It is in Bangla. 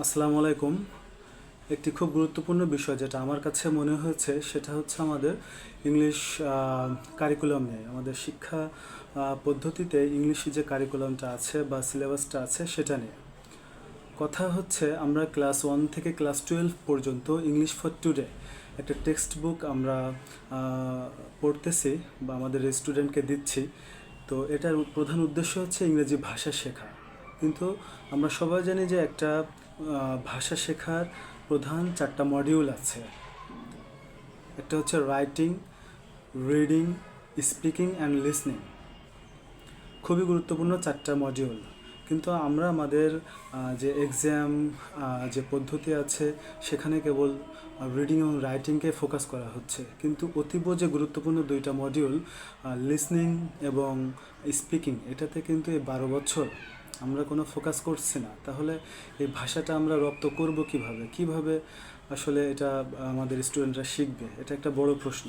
আসসালামু আলাইকুম। একটি খুব গুরুত্বপূর্ণ বিষয় যেটা আমার কাছে মনে হয়েছে সেটা হচ্ছে আমাদের ইংলিশ কারিকুলাম নিয়ে। আমাদের শিক্ষা পদ্ধতিতে ইংলিশে যে কারিকুলামটা আছে বা সিলেবাসটা আছে সেটা নিয়ে কথা হচ্ছে। আমরা ক্লাস 1 থেকে ক্লাস 12 পর্যন্ত ইংলিশ ফর টুডে একটা টেক্সট বুক আমরা পড়তেছি বা আমাদের স্টুডেন্টকে দিচ্ছি। তো এটার প্রধান উদ্দেশ্য হচ্ছে ইংরেজি ভাষা শেখা। কিন্তু আমরা সবাই জানি যে একটা ভাষা শেখার প্রধান 4টা মডিউল আছে। একটা হচ্ছে writing, reading, speaking and listening. খুবই গুরুত্বপূর্ণ 4টা মডিউল। কিন্তু আমরা আমাদের যে এক্সাম যে পদ্ধতি আছে সেখানে কেবল রিডিং এবং রাইটিংকে ফোকাস করা হচ্ছে, কিন্তু অতীব যে গুরুত্বপূর্ণ 2টা মডিউল লিসনিং এবং স্পিকিং, এটাতে কিন্তু এই 12 বছর আমরা কোনো ফোকাস করছি না। তাহলে এই ভাষাটা আমরা রপ্ত করব কিভাবে আসলে এটা আমাদের স্টুডেন্টরা শিখবে? এটা একটা বড় প্রশ্ন।